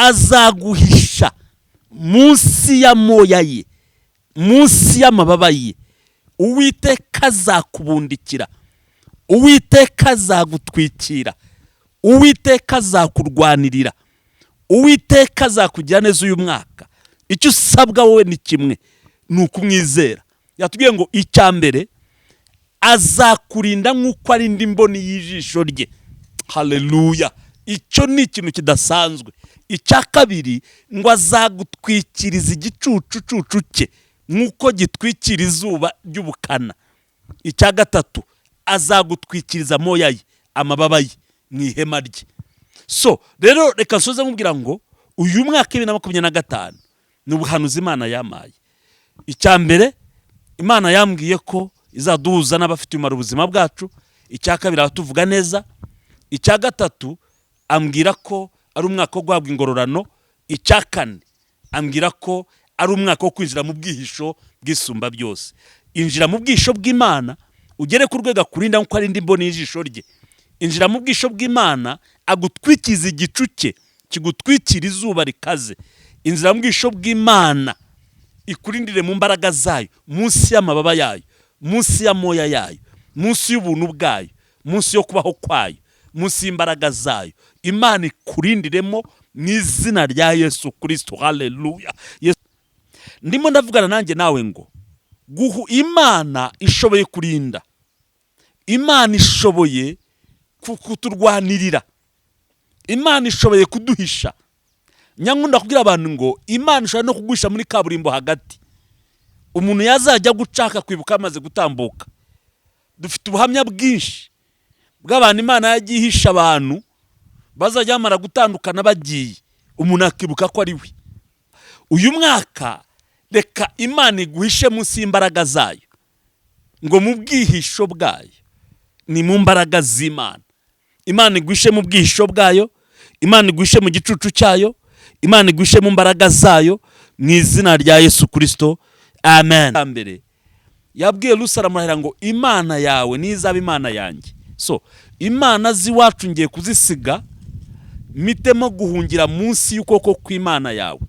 azaguhisha munsi ya moya ye, munsi y'amababa ye. Uwiteka azakubundikira, Uwiteka azagutwikira, Uwiteka azakurwanirira, Uwiteka azakugira neza uyu mwaka. Icyo usabwa wowe ni kimwe, ni ukumwizera. Yatubwiye ngo icya mbere azakurinda nk'uko ari indi mboni y'ijisho rye. Haleluya! Icyo ni ikintu kidasanzwe. Icya kabiri ngo azagutwikiriza igicucucucu cye nk'uko gitwikira izuba ry'ubukana. Icya gatatu azagutwikiriza moya ye, amababa ye mu ihema rye. So rero reka nsoze nkubwira ngo uyu mwaka 2025 ni ubuhanuzi Imana yamaye. Icya mbere Imana yambwiye ko izaduhuza n'abafite umumaro ubuzima bwacu. Icya kabiri abatuvuga neza. Icya gatatu ambwira ko ari umwaka wo guhabwa ingororano. Icya kane ambwira ko ari umwaka wo kwinjira mu bwihisho bw'isumba byose. Injira mu bwihisho bw'Imana ugere ku rwego kurinda nko ari indi mboni y'ijisho rye. Injira mu bwihisho bw'Imana agutwikiza igicu cye kigutwikira izuba rikaze. Injira mu bwihisho bw'Imana ikurindire mu mbaraga zayo, munsi y'amababa yayo, munsi ya moya yayo, munsi y'ubuntu bwayo, munsi yo kubaho kwayo, munsi y'imbaraga zayo. Imana ikurindiremo mu izina rya Yesu Kristo. Haleluya! Ndimo ndavugana nanjye nawe ngo Imana ishoboye kurinda, Imana ishoboye kuturwanirira, Imana ishoboye kuduhisha. Nyankunda kubwira abantu ngo Imana ishobora no kugusha muri kaburimbo hagati, umuntu yazajya gucaka kwibuka amaze gutambuka. Dufite ubuhamya bwinshi bw'abantu Imana yagihisha abantu bazajya bamara gutandukana bagiye, umuntu akibuka ko ari we. Uyu mwaka reka Imana iguhishe munsi y'imbaraga zayo, ngo mu bwihisho bwayo ni mu mbaraga z'Imana. Imana iguhishe mu bwihisho bwayo, Imana iguhishe mu gicucu cyayo, Imana iguhishe mu mbaraga zayo mu izina rya Yesu Kristo. Amen. Mbere yabwiye Rusara ngo Imana yawe nizaba Imana yanjye. So Imana ziwacu ngiye kuzisiga, mitemo guhungira munsi y'ukuboko kw'Imana yawe.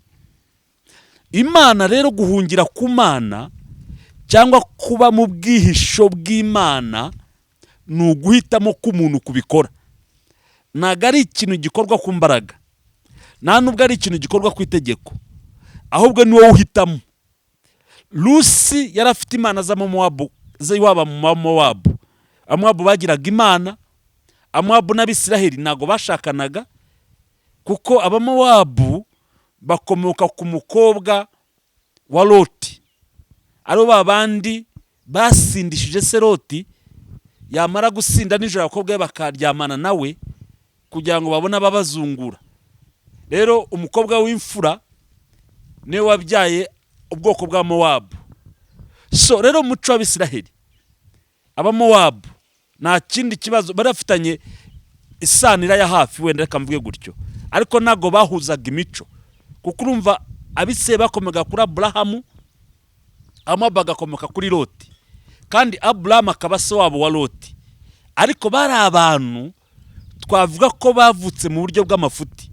Imana rero guhungira ku Mana cyangwa kuba mu bwihisho bw'Imana ni uguhitamo k'umuntu kubikora. Ntago ari ikintu gikorwa ku mbaraga, nta nubwo ari ikintu gikorwa ku itegeko, ahubwo ni wowe uhitamo. Lusi yarafite imana z'Abamowabu, z'iwaba mu Mowabu. Amowabu bagiraga imana, Amowabu n'Abisiraheli ntago bashakanaga, kuko Abamowabu bakomoka ku mukobwa wa Loti. Aro babandi basindishije se Loti, yamara gusinda nijoro abakobwa be bakaryamana nawe kugira ngo babone ababazungura. Rero umukobwa w'imfura ne wabyaye ubwoko bwa Mowabu. So rero muco w'Abisiraheli, Abamowabu nta kindi kibazo barafitanye isanira ya hafi, wenda reka mvuge gutyo, ariko nago bahuzaga imico, kuko urumva Abise bakomega kuri Aburahamu, Amowabu agakomeka kuri Loti, kandi Aburahamu akaba se wabo wa Loti. Ariko bari abantu twavuga ko bavutse mu buryo bw'amafuti,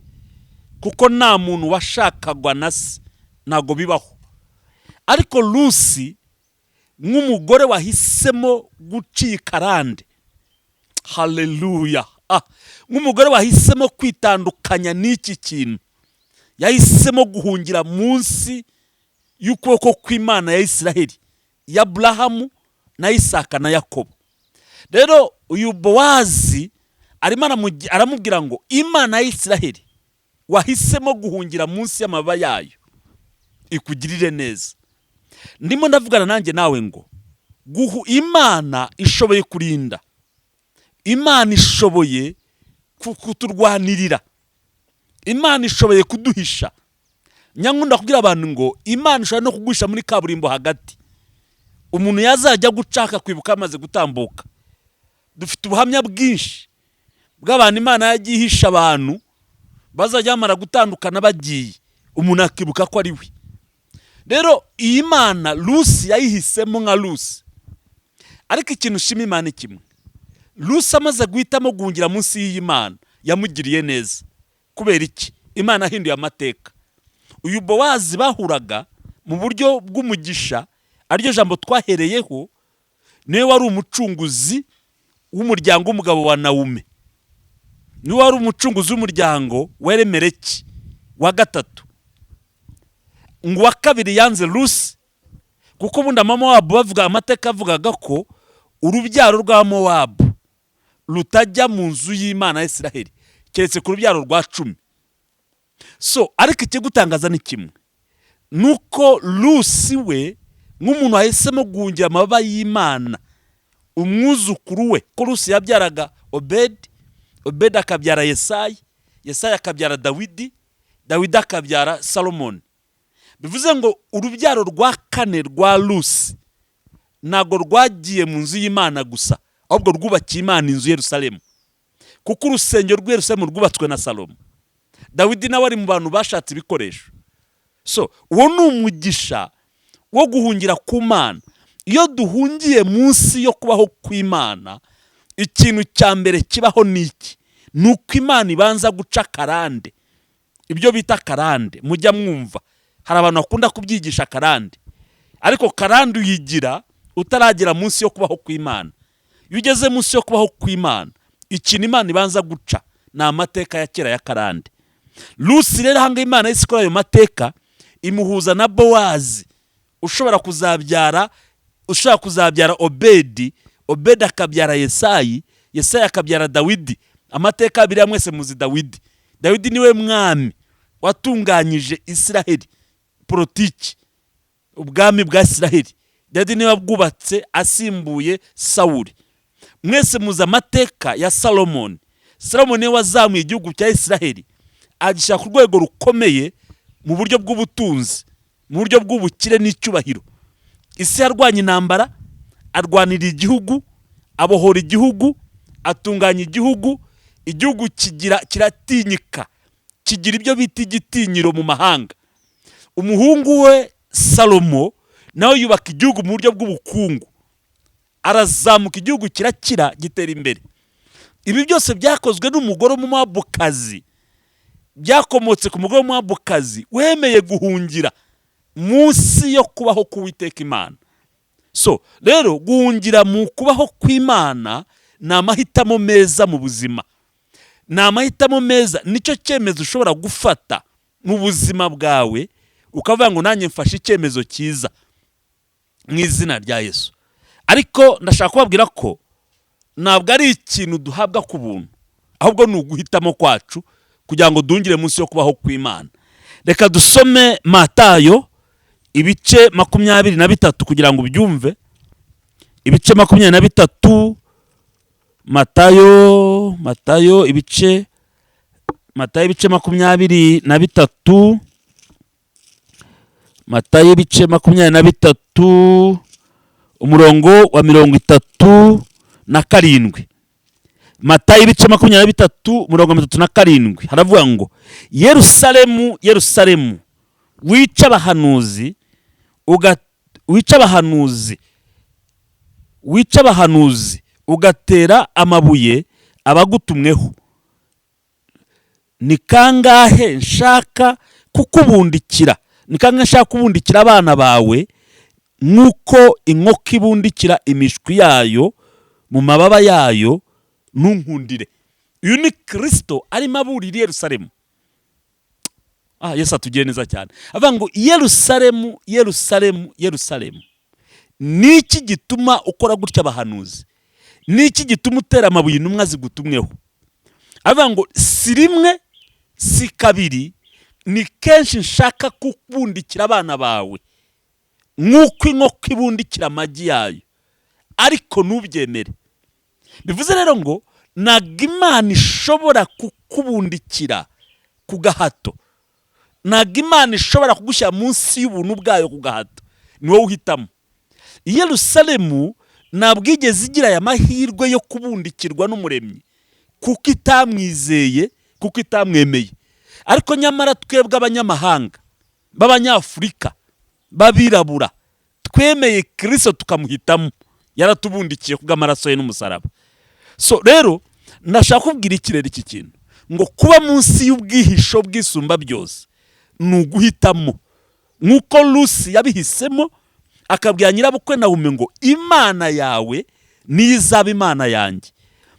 kuko nta muntu washakagwa na se, ntago bibaho. Ariko Lusi nk'umugore wahisemo gucika rande, haleluya, nk'umugore wahisemo kwitandukanya n'iki kintu, yahisemo guhungira munsi y'ukuboko kw'Imana ya Isiraheli, ya Aburahamu na Isaka na Yakobo. Rero uyu Bowazi aramubwira ngo Imana ya Isiraheli wahisemo guhungira munsi y'amababa yayo ikugirire neza. Ndimo ndavugana nanjye nawe ngo Imana ishoboye kurinda, Imana ishoboye kuturwanirira, Imana ishoboye kuduhisha. Nyankunda kubwira abantu ngo Imana ishobora no kugusha muri kaburimbo hagati, umuntu yazajya gucaka kwibuka amaze gutambuka. Dufite ubuhamya bwinshi bw'abantu Imana yagihisha abantu bazajya bamara gutandukana bagiye, umuntu akibuka ko ari we. Rero iyi Mana Lusi yayihisemo nka Lusi, ariko ikintu shima Imana kimwe, Lusi amaze guhitamo guhungira munsi y'iyi Mana yamugiriye neza. Kubera iki? Imana ahinduye amateka. Uyu Bowazi bahuraga mu buryo bw'umugisha, ariryo jambo twahereyeho, niwe wari umucunguzi w'umuryango w'umugabo wa Nawomi, niwe wari umucunguzi w'umuryango wa Elimeleki wa gatatu. Ngo wa kabiri yanze Rusi, kuko ubundi Mowabu bavuga, amateka avugaga ko urubyaro rwa Mowabu rutajya mu nzu y'Imana ya Isiraheli keretse ku rubyaro rwa 10. So ariko ikigutangaza ni kimwe, nuko Rusi we nk'umuntu wahisemo guhungira amababa y'Imana, umwuzukuru we, ko Rusi yabyaraga Obedi, Obedi akabyara Yesayi, Yesayi akabyara Dawidi, Dawidi akabyara Salomoni. Bivuze ngo urubyaro rwa 4 rwa Rusi ntago rwagiye mu nzu y'Imana gusa, ahubwo rwubakiye Imana inzu Yerusalemu, kuko urusengero rwa Yerusalemu rwubatswe na Salomo. Dawidi nawe ari mu bantu bashatse ibikoresho. So uwo ni umugisha wo guhungira ku Mana. Iyo duhungiye munsi yo kubaho kw'Imana, ikintu cya mbere kibaho niki, nuko Imana ibanza guca karande. Ibyo bita karande mujya mwumva, hari abantu bakunda kubyigisha karande, ariko karande uyigira utaragera munsi yo kubaho kw'Imana. Iyo ugeze munsi yo kubaho kw'Imana, ikintu Imana ibanza guca ni amateka ya kera ya karande. Rusi rero hanga Imana yisikora ayo mateka, imuhuza na Bowazi ushobora kuzabyara Obedi, Obedi akabyara Yesayi, Yesayi akabyara Dawidi. Amateka abiri mwese muzi Dawidi. Dawidi niwe mwami watunganyije Isiraheli, politiki, ubwami bwa Isiraheli. Dawidi niwe wabwubatse asimbuye Sawuli. Mwese muzi amateka ya Salomoni. Salomoni niwe wazamuye igihugu cya Isiraheli agishyira ku rwego rukomeye mu buryo bw'ubutunzi, mu buryo bw'ubukire n'icyubahiro. Isi yarwanya intambara, arwanira igihugu, abohora igihugu, atunganya igihugu, igihugu kiratinyika, kigira ibyo bita igitinyiro mu mahanga. Umuhungu we Salomo nawe yubaka igihugu mu buryo bw'ubukungu, arazamuka, igihugu kirakira, gitera imbere. Ibi byose byakozwe n'umugore w'Umumowabukazi, byakomotse ku mugore w'Umumowabukazi wemeye guhungira munsi yo kubaho k'Uwiteka Imana. So rero guhungira mu kubaho kw'Imana ni amahitamo meza mu buzima, ni amahitamo meza. Nicyo cyemezo ushobora gufata mu buzima bwawe, ukavuga ngo nanjye mfashe icyemezo cyiza mu izina rya Yesu. Ariko ndashaka kubabwira ko ntabwo ari ikintu duhabwa ku buntu, ahubwo ni uguhitamo kwacu kugira ngo duhungire munsi yo kubaho kw'Imana. Reka dusome Matayo ibice 23 kugira ngo ubyumve. Ibice 23, Matayo ibice 23, Matayo ibice 23 umurongo wa 37. Matayo ibice 23 umurongo wa 37 haravuga ngo, Yerusalemu, Yerusalemu, wica abahanuzi ugatera amabuye abagutumweho. Ni kangahe nshaka kukubundikira, ni kangahe nshaka kubundikira abana bawe nk'uko inkoko ibundikira imishwi yayo mu mababa yayo, ntunkundire. Uyu ni Kristo arimo aburira Yerusalemu. Yesu atugiye neza cyane. Avuga ngo Yerusalemu, Yerusalemu, Yerusalemu, niki gituma ukora gutya abahanuzi? Niki gituma utera amabuye intumwa zigutumweho? Avuga ngo si rimwe si kabiri, ni kenshi nshaka kubundikira abana bawe nk'uko inkoko ibundikira amagi yayo, ariko ntubyemere. Bivuze rero ngo ntabwo Imana ishobora kukubundikira ku gahato, ntabwo Imana ishobora kugushyira munsi y'ubuntu bwayo ku gahato, ni wowe uhitamo. Yerusalemu ntabwo igeze igira aya mahirwe yo kubundikirwa n'Umuremyi, kuko itamwizeye, kuko itamwemeye. Ariko nyamara twebwe abanyamahanga b'Abanyafurika b'abirabura twemeye Kristo tukamuhitamo, yaratubundikiye kubw'amaraso ye n'umusaraba. So rero nashaka kubwira ikirere iki kintu ngo kuba munsi y'ubwihisho bw'isumba byose ni uguhitamo, nk'uko Lusi yabihisemo akabwira nyirabukwe Nawomi ngo imana yawe niyo izaba imana yanjye.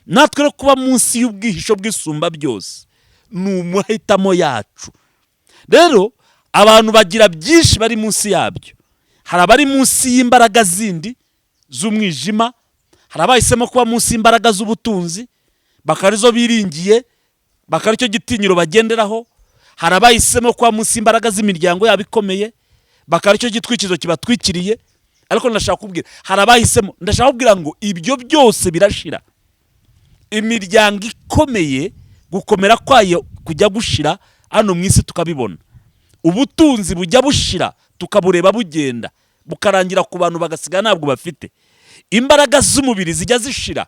Natwe rero kuba munsi y'ubwihisho bw'isumba byose ni umuhitamo yacu. Rero abantu bagira byinshi bari munsi yabyo. Hari abari munsi y'imbaraga zindi z'umwijima, hari abahisemo kuba munsi y'imbaraga z'ubutunzi bakarizo biringiye, bakaricyo gitinyiro bagenderaho. Hari abahisemo kuba munsi y'imbaraga z'imiryango yabo ikomeye, bakaricyo gitwikizo kibatwikiriye. Ariko ndashaka kubwira, hari abahisemo, ndashaka kubwira ngo ibyo byose birashira. Imiryango ikomeye gukomera kwayo kujya gushira hano mu isi tukabibona. Ubutunzi bujya bushira tukabureba bugenda bukarangira ku bantu bagasiga ntabwo bafite. Imbaraga z'umubiri zijya zishira,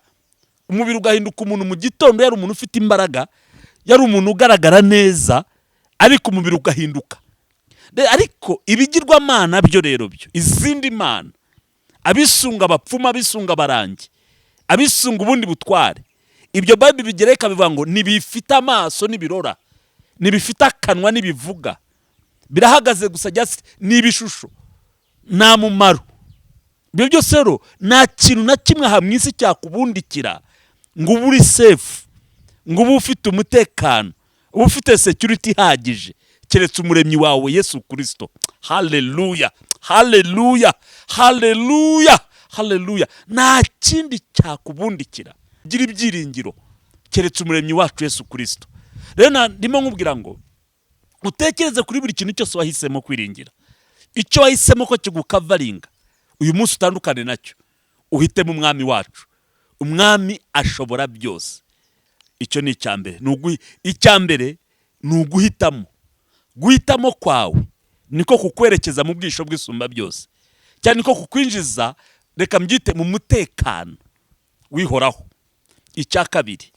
umubiri ugahinduka umuntu mu gitondo yari umuntu ufite imbaraga, yari umuntu ugaragara neza, ariko umubiri ugahinduka. Ariko ibigirwamana byo rero byo izindi mana, abisunga abapfuma, abisunga abarangi, abisunga ubundi butware, ibyo Bible bigereka bivuga ngo nibifite amaso n'ibirora, nibifite akanwa n'ibivuga, birahagaze gusa n'ibishusho, nta mumaro. Ibyo byose rero nta kintu na kimwe aha mu isi cyakubundikira ngo uba uri safe, ngo uba ufite umutekano, uba ufite security ihagije, keretse umuremyi wawe Yesu Kristo. Haleluya, haleluya, haleluya, haleluya. Nta kindi cyakubundikira gira ibyiringiro keretse umuremyi wacu Yesu Kristo. Rero ndimo nkubwira ngo utekereze kuri buri kintu cyose wahisemo kwiringira. Icyo wahisemo ko kigukavaringa uyu munsi utandukane nacyo, uhitemo umwami wacu. Umwami ashobora byose. Icyo ni icyambere. Icyambere ni uguhitamo. Guhitamo kwawe niko kukwerekeza mu bwisho bw'isumba byose, cyane niko kukwinjiza, reka mbyite, mu mutekano wihoraho. Icya kabiri,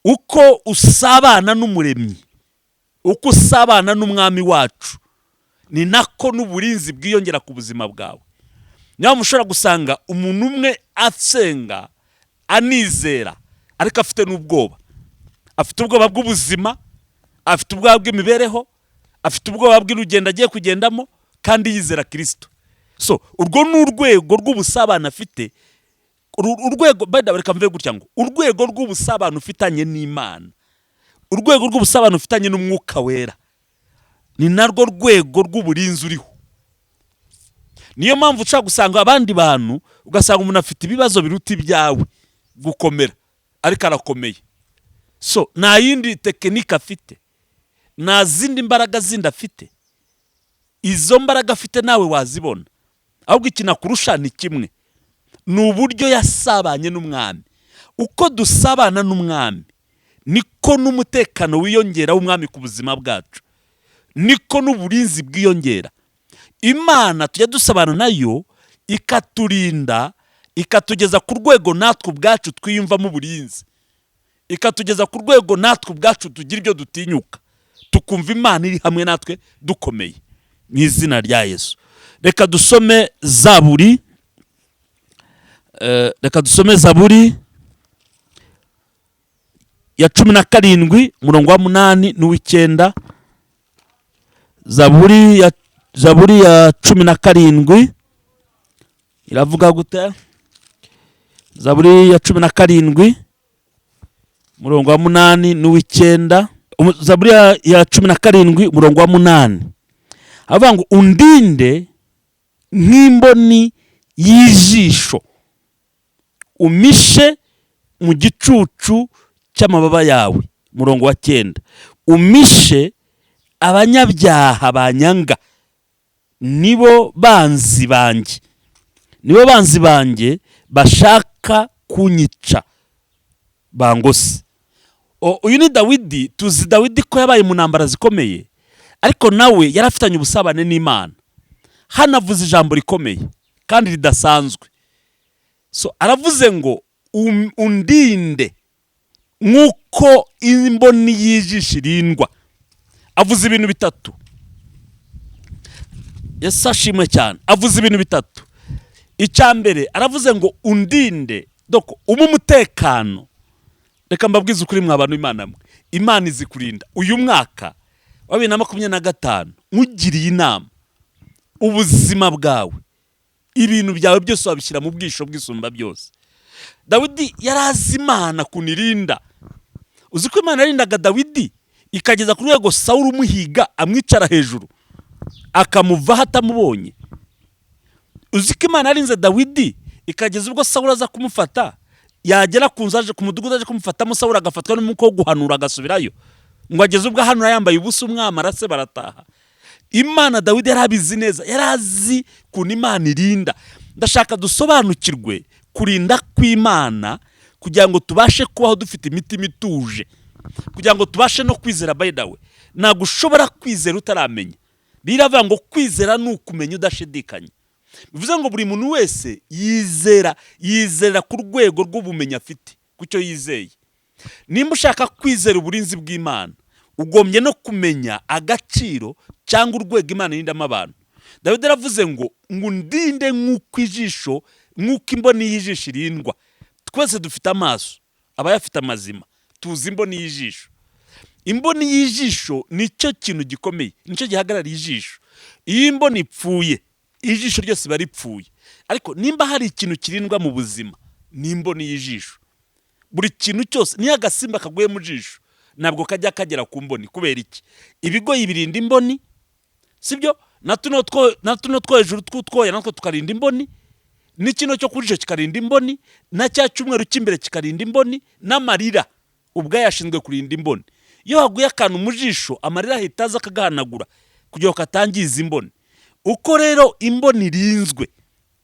uko usabana n'umuremyi, uko usabana n'umwami wacu, ni nako n'uburinzi bwiyongera ku buzima bwawe. Niyo mushobora gusanga umuntu umwe asenga anizera ariko afite n'ubwoba, afite ubwoba bw'ubuzima, afite ubwoba bw'imibereho, afite ubwoba bw'urugendo agiye kugendamo, kandi yizera Kristo. So urwo ni urwego rw'ubusabane afite. Urwego reka mvuge gutya ngo urwego rw'ubusabane ufitanye n'Imana, urwego rw'ubusabane ufitanye n'Umwuka Wera, ni narwo rwego rw'uburinzi uriho. Niyo mpamvu ushaka gusanga abandi bantu, ugasanga umuntu afite ibibazo biruta ibyawe gukomera, ariko arakomeye. So nta yindi tekinike afite, nta zindi mbaraga zindi afite. Izo mbaraga afite nawe wazibona, ahubwo ikinakurusha ni kimwe, ni uburyo yasabanye n'umwami. Uko dusabana n'umwami niko n'umutekano wiyongera w'umwami ku buzima bwacu, niko n'uburinzi bwiyongera. Imana tujya dusabana nayo ikaturinda, ikatugeza ku rwego natwe ubwacu twiyumvamo uburinzi, ikatugeza ku rwego natwe ubwacu tugira ibyo dutinyuka, tukumva Imana iri hamwe natwe dukomeye mu izina rya Yesu. Reka dusome Zaburi, ya 17 umurongo wa 8 n'uw'ikenda. Zaburi ya 17 iravuga gute? Zaburi ya 17 umurongo wa 8 n'uw'ikenda. Zaburi ya 17 umurongo wa 8 avuga ngo undinde nk'imboni y'ijisho, umishe mu gicucu cy'amababa yawe. Umurongo wa 9 umishe abanyabyaha banyanga, nibo banzi banjye bashaka kunyica bangose. Uyu ni Dawidi. Tuzi Dawidi ko yabaye mu ntambara zikomeye, ariko nawe yarafitanye ubusabane n'Imana. Hanavuze ijambo rikomeye kandi ridasanzwe. So aravuze ngo undinde nk'uko imboni y'ijisho irindwa. Avuze ibintu bitatu. Yesu ashimwe cyane. Avuze ibintu bitatu. Icyambere aravuze ngo undinde, doko umutekano. Reka mbabwize ukuri mwa bantu Imana mwe, Imana izi kurinda. Uyu mwaka wa 2025 nkugiriye inama, ubuzima bwawe, ibintu byawe byose wabishyira mu bwisho bw'isumba byose. Dawidi yarazi Imana kunirinda. Uzi ko Imana yarindaga Dawidi ikageza ku rwego Sawuli umuhiga amwicara hejuru akamuva hatamubonye. Uzi ko Imana yarinze Dawidi ikageza ubwo Sawuli aza kumufata, yagera ku nzu aje ku mudugudu aje kumufatamo, Sawuli agafatwa n'umwuka wo guhanura agasubirayo, ngo ageze ubwo ahanura yambaye ubusa umwami arase barataha. Imana Dawidi yarabizi neza, yarazi kuntu Imana irinda. Ndashaka dusobanukirwe kurinda kw'Imana kugira ngo tubashe kubaho dufite imitima ituje, kugira ngo tubashe no kwizera. By the way, ntabwo ushobora kwizera utaramenya. Biravuga ngo kwizera ni ukumenya udashidikanya. Bivuze ngo buri muntu wese yizera ku rwego rw'ubumenyi afite ku cyo yizeye. Nimba ushaka kwizera uburinzi bw'Imana, ugombye no kumenya agaciro cyangwa urwego Imana irindamo abantu. Dawidi yaravuze ngo ndinde nk'uko imboni y'ijisho irindwa. Twese dufite amaso, abayafite amazima, tuzi imboni y'ijisho. Imboni y'ijisho nicyo kintu gikomeye, nicyo gihagarariye ijisho. Iyo imboni ipfuye, ijisho ryose riba ripfuye. Ariko nimba hari ikintu kirindwa mu buzima, ni imboni y'ijisho. Buri kintu cyose, niyo agasimba kaguye mu jisho, ntabwo kajya kagera ku mboni. Kubera iki? Ibigoyi birinda imboni, sibyo? Na tuno two hejuru tw'utwoya natwo tukarinda imboni, n'ikino cyo kuri jisho kikarinda imboni, na cya cyumweru cy'imbere kikarinda imboni, n'amarira ubwo yashinzwe kurinda imboni. Iyo haguye akantu mu jisho, amarira ahita aza akagahanagura kugira ngo katangiza imboni. Uko rero imboni irinzwe,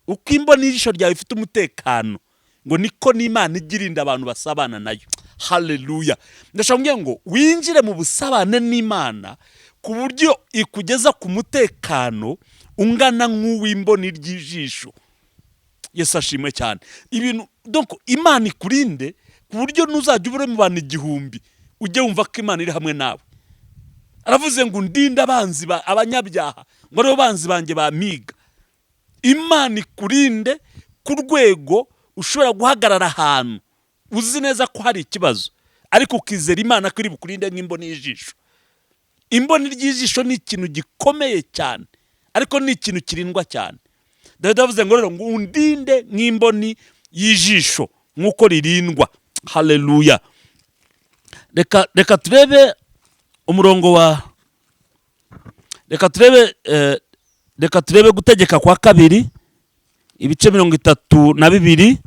uko imboni y'ijisho ryawe ifite umutekano, ngo niko n'Imana igirinda abantu basabana nayo. Haleluya. Ndashaka ngo winjire mu busabane n'Imana ku buryo ikugeza ku mutekano ungana nk'uw'imboni ry'ijisho. Yesu ashimwe cyane. Ibintu donc Imana ikurinde ku buryo nuzajya ubure mu bantu 1000 ujye wumva ko Imana iri hamwe nawe. Aravuze ngo ndinde abanzi abanyabyaha, ngo aribo banzi banjye bamiga. Imana ikurinde ku rwego ushobora guhagarara ahantu uzi neza ko hari ikibazo, ariko ukizera Imana ko iri bukurinde nk'imboni y'ijisho. Imboni ry'ijisho ni ikintu gikomeye cyane, ariko ni ikintu kirindwa cyane. Dawidi avuze ngo rero ngo ndinde nk'imboni y'ijisho nk'uko ririndwa. Haleluya. Reka turebe umurongo wa reka turebe Gutegeka kwa kabiri ibice 32.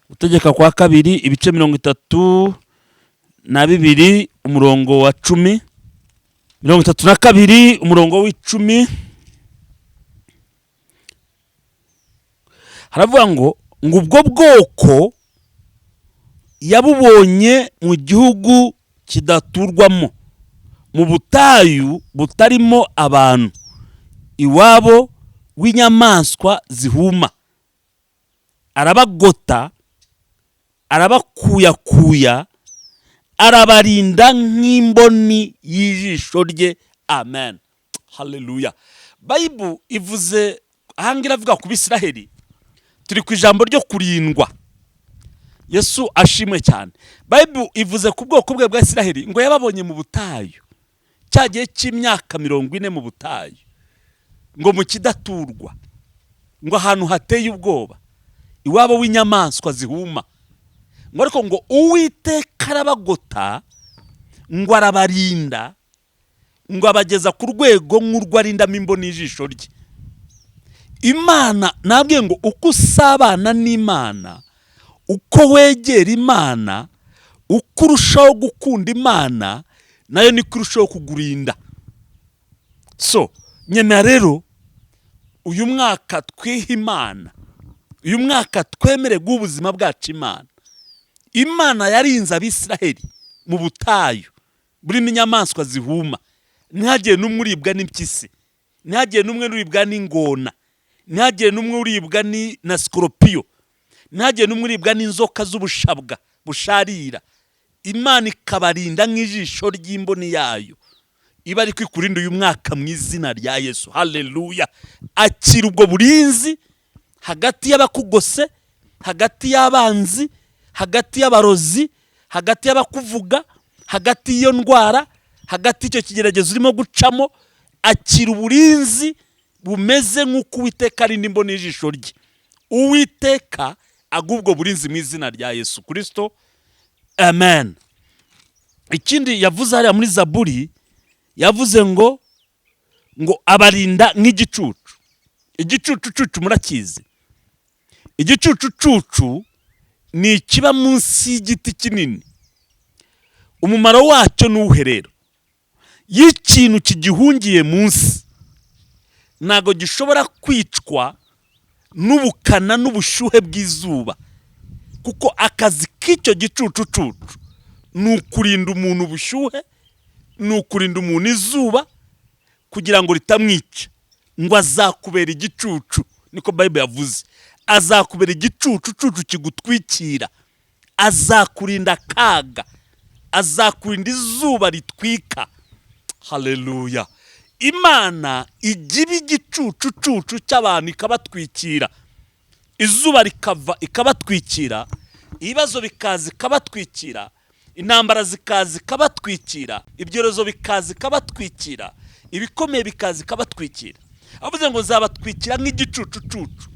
Gutegeka kwa kabiri ibice 32 umurongo wa 10, 32 umurongo w'10. Haravuga ngo ubwo bwoko yabubonye mu gihugu kidaturwamo, mu butayu butarimo abantu, iwabo w'inyamaswa zihuma. Arabagota, arabakuyakuya, arabarinda nk'imboni y'ijisho rye. Amen. Haleluya. Bible ivuze ahangira avuga ku Bisiraheli, turi ku ijambo ryo kurindwa. Yesu ashimwe cyane. Bible ivuze ku bwoko bwe bwa Isiraheli ngo yababonye mu butayu, cyagiye cy'imyaka 40 mu butayu, ngo mu kidaturwa, ngo ahantu hateye ubwoba, iwabo w'inyamaswa zihuma. Ngo ariko ngo Uwiteka arabagota, ngo arabarinda, ngo abageza ku rwego nk'urwo arindamo imboni y'ijisho rye. Imana nabwiye ngo uko usabana n'Imana, uko wegera Imana, uko urushaho gukunda Imana, nayo niko urushaho kugurinda. So nyina rero uyu mwaka twiha Imana, uyu mwaka twemere bw'ubuzima bwacu Imana. Imana yarinze Abisiraheli mu butayu burimo inyamaswa zihuma, ntihagiye n'umwe uribwa n'impyisi, ntihagiye n'umwe uribwa n'ingona, ntihagiye n'umwe uribwa na sikorupiyo, ntihagiye n'umwe uribwa n'inzoka z'ubushabwa busharira. Imana ikabarinda nk'ijisho ry'imboni yayo. Iba ari kwikurinda uyu mwaka mu izina rya Yesu. Haleluya. Akira ubwo burinzi hagati y'abakugose, hagati y'abanzi, hagati y'abarozi, hagati y'abakuvuga, hagati y'iyo ndwara, hagati y'icyo kigeragezo urimo gucamo, akira uburinzi bumeze nk'uko Uwiteka arinda imboni y'ijisho rye. Uwiteka agubwo burinzi mu izina rya Yesu Kristo, amen. Ikindi yavuze hariya muri Zaburi, yavuze ngo abarinda nk'igicucu. Igicucucucu murakizi. Igicucucucu ni ikiba munsi y'igiti kinini. Umumaro wacyo ni uwuhe rero? Y'ikintu kigihungiye munsi ntago gishobora kwicwa n'ubukana n'ubushyuhe bw'izuba, kuko akazi k'icyo gicucucucu ni ukurinda umuntu ubushyuhe, ni ukurinda umuntu izuba, kugira ngo ritamwica. Ngo azakubera igicucu, niko Bible yavuze. Azakubera igicucucucu kigutwikira, azakurinda akaga, azakurinda izuba ritwika. Haleluya. Imana igiba igicucucucu cy'abantu ikabatwikira. Izuba rikava ikabatwikira, ibibazo bikaza ikabatwikira, intambara zikaza ikabatwikira, ibyorezo bikaza ikabatwikira, ibikomeye bikaza ikabatwikira. Avuze ngo zabatwikira nk'igicucucucu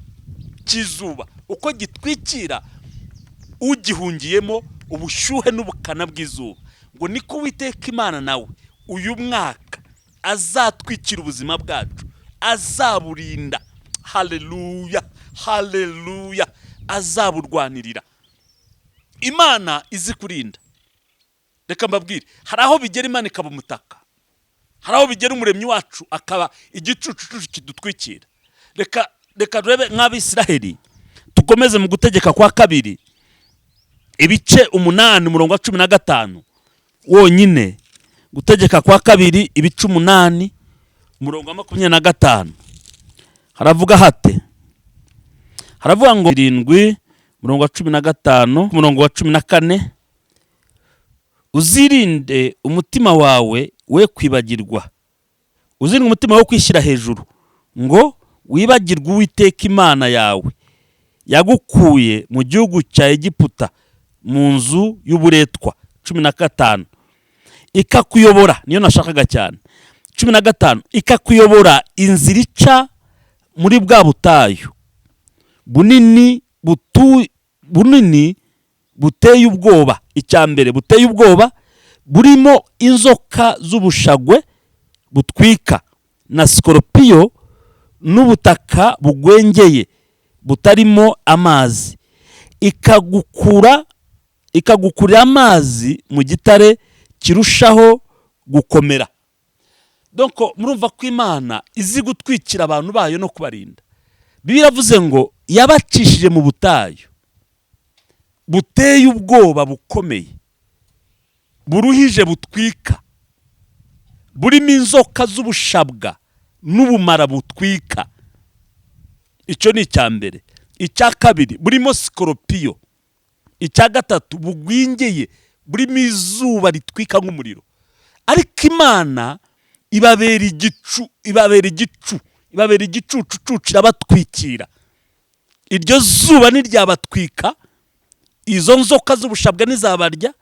cy'izuba, uko gitwikira ugihungiyemo ubushyuhe n'ubukana bw'izuba. Ngo niko Uwiteka Imana nawe uyu mwaka azatwikira ubuzima bwacu, azaburinda. Haleluya, haleluya. Azaburwanirira. Imana izi kurinda. Reka mbabwire, hari aho bigera Imana ikaba umutaka, hari aho bigera umuremyi wacu akaba igicucucucu kidutwikira. Reka turebe nk'Abisiraheli, tukomeze mu Gutegeka kwa kabiri ibice 8 umurongo wa 15 wonyine. Gutegeka kwa kabiri ibice 8 umurongo wa 25 haravuga hate? Haravuga ngo 7 umurongo wa 15 umurongo wa 14, uzirinde umutima wawe we kwibagirwa, uzirinde umutima wo kwishyira hejuru, ngo wibagirwe Uwiteka Imana yawe yagukuye mu gihugu cya Egiputa, mu nzu y'uburetwa. 15, ikakuyobora, niyo nashakaga cyane. 15, ikakuyobora inzira ica muri bwa butayu bunini buteye ubwoba. Icyambere buteye ubwoba, burimo inzoka z'ubushagwe butwika na skoropiyo, n'ubutaka bugwengeye butarimo amazi. Ikagukurira amazi mu gitare kirushaho gukomera. Donc murumva ko Imana izi gutwikira abantu bayo no kubarinda. Bibiliya yavuze ngo yabacishije mu butayu buteye ubwoba bukomeye, buruhije butwika, burimo inzoka z'ubushabwa n'ubumara butwika. Icyo ni icyambere. Icya kabiri, burimo skoropiyo. Icya gatatu, bugwingeye, burimo izuba ritwika nk'umuriro. Ariko Imana ibabera igicucucucu irabatwikira. Iryo zuba niryabatwika, izo nzoka z'ubushabwa nizabarya,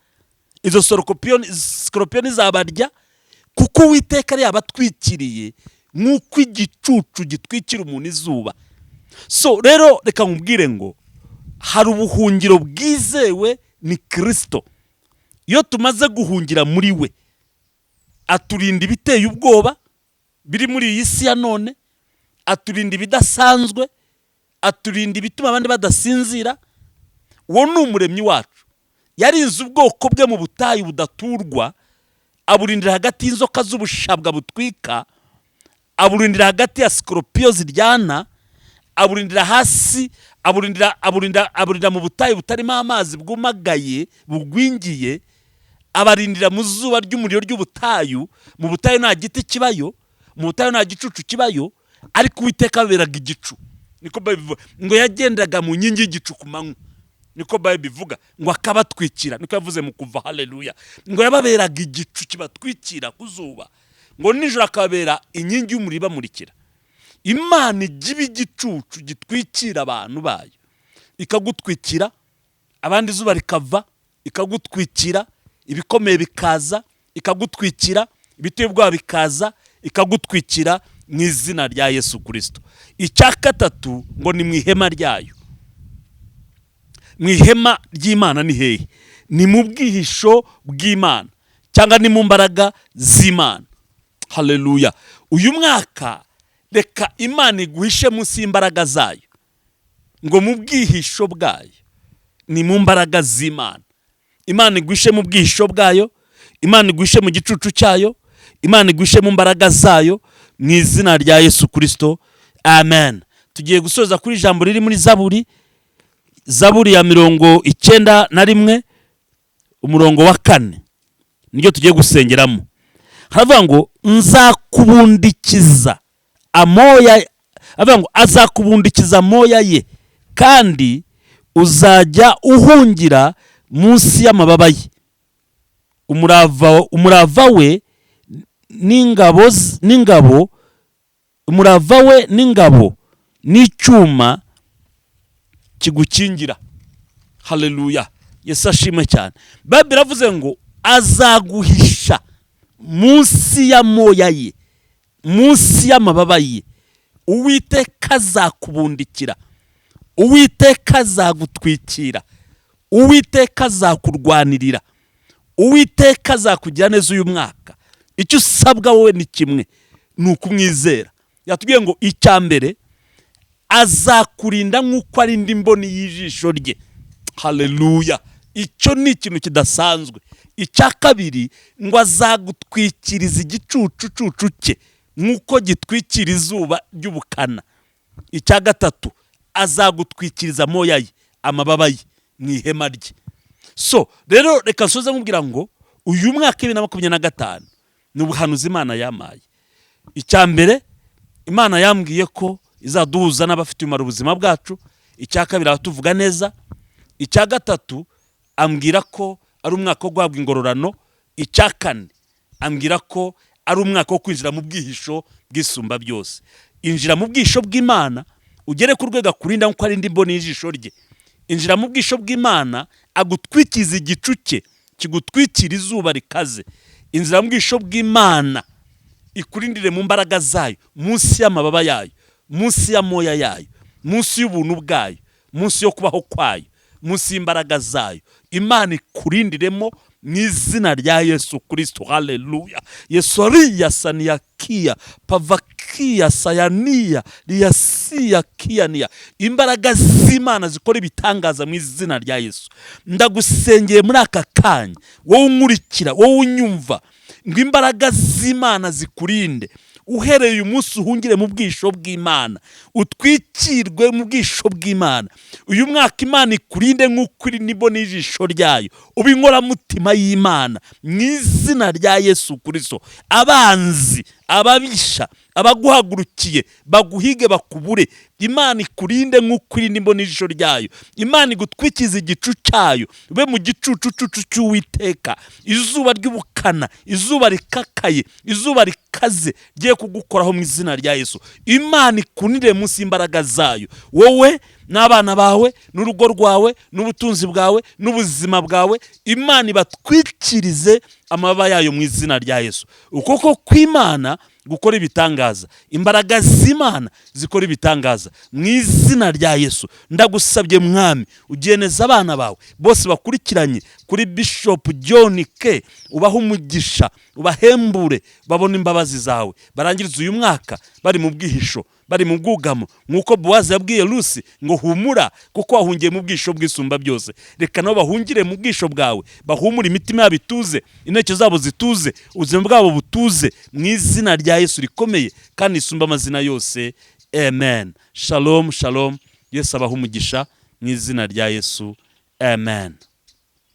izo skoropiyo nizabarya, kuko Uwiteka ari yabatwikiriye nk'uko igicucu gitwikira umuntu izuba. So rero reka nkubwire ngo hari ubuhungiro bwizewe, ni Kristo. Iyo tumaze guhungira muri we, aturinda ibiteye ubwoba biri muri iyi si ya none, aturinda ibidasanzwe, aturinda ibituma abandi badasinzira. Uwo ni umuremyi wacu. Yarinze ubwoko bwe mu butayu budaturwa, aburindira hagati y'inzoka z'ubushabwa butwika, aburindira hagati ya skoropiyo ziryana, aburindira hasi, aburindira mu butayu butarimo amazi bwumagaye bugwingiye, abarindira mu zuba ry'umuriro ry'ubutayu. Mu butayu nta giti kibayo, mu butayu nta gicucu kibayo, ariko Uwiteka aberaga igicu. Niko Bible bivuga ngo yagendaga mu nkingi y'igicu ku manywa. Niko Bible bivuga ngo akabatwikira. Niko yavuze mu Kuva. Haleluya. Ngo yababeraga igicu kibatwikira ku zuba, ngo nijoro akabera inkingi y'umuriro ibamurikira. Imana igiba igicucu gitwikira abantu bayo, ikagutwikira, abandi izuba rikava ikagutwikira, ibikomeye bikaza ikagutwikira, ibiteye ubwoba bikaza ikagutwikira mu izina rya Yesu Kristo. Icya gatatu ngo ni mu ihema ryayo. Mu ihema ry'Imana ni hehe? Ni mu bwihisho bw'Imana cyangwa ni mu mbaraga z'Imana. Haleluya. Uyu mwaka reka Imana iguhishe munsi y'imbaraga zayo, ngo mu bwihisho bwayo ni mu mbaraga z'Imana. Imana iguhishe mu bwihisho bwayo, Imana iguhishe mu gicucu cyayo, Imana iguhishe mu mbaraga zayo mu izina rya Yesu Kristo. Amen. Tugiye gusoza kuri ijambo riri muri Zaburi ya 91 umurongo wa 4. Niryo tugiye gusengeramo. Haravuga ngo nzakubundikiza amoya, avuga ngo azakubundikiza amoya ye, kandi uzajya uhungira munsi y'amababa ye. Umurava we n'ingabo n'icyuma kigukingira. Haleluya. Yesu ashimwe cyane. Bible iravuze ngo azaguhisha munsi y'amoya ye, munsi y'amababa ye. Uwiteka azakubundikira, Uwiteka azagutwikira, Uwiteka azakurwanirira, Uwiteka azakugira neza uyu mwaka. Icyo usabwa wowe ni kimwe, ni ukumwizera. Yatubwiye ngo icya mbere azakurinda nk'uko arinda imboni y'ijisho rye. Haleluya. Icyo ni ikintu kidasanzwe. Icya kabiri ngo azagutwikiriza igicucucucu cye nk'uko gitwikira izuba ry'ubukana. Icya gatatu azagutwikiriza amoya ye, amababa ye mu ihema rye. So rero reka nsoze nkubwira ngo uyu mwaka 2025 ni ubuhanuzi Imana yamaye. Icya mbere Imana yambwiye ko izaduhuza n'abafite umumaro ubuzima bwacu. Icya kabiri abatuvuga neza. Icya gatatu ambwira ko ari umwaka wo guhabwa ingororano. Icya kane ambwira ko ari umwaka wo kwinjira mu bwihisho bw'isumba byose. Injira mu bwihisho bw'Imana ugere ku rwego kurinda nk'uko arinda imboni y'ijisho rye. Injira mu bwihisho bw'Imana agutwikiza igicu cye kigutwikira izuba rikaze. Injira mu bwihisho bw'Imana ikurindire mu mbaraga zayo, munsi y'amababa yayo, munsi y'amoya yayo, munsi y'ubuntu bwayo, munsi yo kubaho kwayo, munsi y'imbaraga zayo. Imana ikurindiremo mu izina rya Yesu Kristo. Haleluya. Yesu ariyasaniya kia pavakia sayania liyasiya kiania. Imbaraga z'Imana zikora ibitangaza mu izina rya Yesu. Ndagusengeye muri aka kanya, wowe unkurikira, wowe unyumva, ngo imbaraga z'Imana zikurinde. Uhereye uyu munsi uhungire mu bwisho bw'Imana, utwikirwe mu bwisho bw'Imana. Uyu mwaka Imana ikurinde nk'uko iri n'imboni y'ijisho ryayo. Ubinkora mutima y'Imana mu izina rya Yesu Kristo. Abanzi, ababisha, abaguhagurukiye baguhige bakubure, Imana ikurinde nk'uko iri n'imboni y'ijisho ryayo. Imana igutwikiza igicu cyayo, ube mu gicucucucu cy'Uwiteka. Izuba ry'ubukana, izuba rikakaye, izuba rikaze giye kugukoraho mu izina rya Yesu. Imana ikunire munsi y'imbaraga zayo, wowe n'abana bawe, n'urugo rwawe, n'ubutunzi bwawe, n'ubuzima bwawe. Imana ibatwikirize amababa yayo mu izina rya Yesu. Ukoko kw'Imana gukora ibitangaza, imbaraga z'Imana zikora ibitangaza mu izina rya Yesu. Ndagusabye Mwami, ugeneza abana bawe bose bakurikiranye kuri Bishop John K, ubaha umugisha, ubahembure, babone imbabazi zawe, barangiriza uyu mwaka bari mu bwihisho, bari mu bwugamo, nk'uko Bowazi yabwiye Rusi ngo humura kuko wahungiye mu bwisho bw'isumba byose. Reka nabo bahungire mu bwisho bwawe, bahumure, imitima yabo ituze, inteke zabo zituze, ubuzima bwabo butuze mu izina rya Yesu rikomeye kandi isumba amazina yose. Amen. Shalom, shalom. Yesu abaha umugisha mu izina rya Yesu. Amen.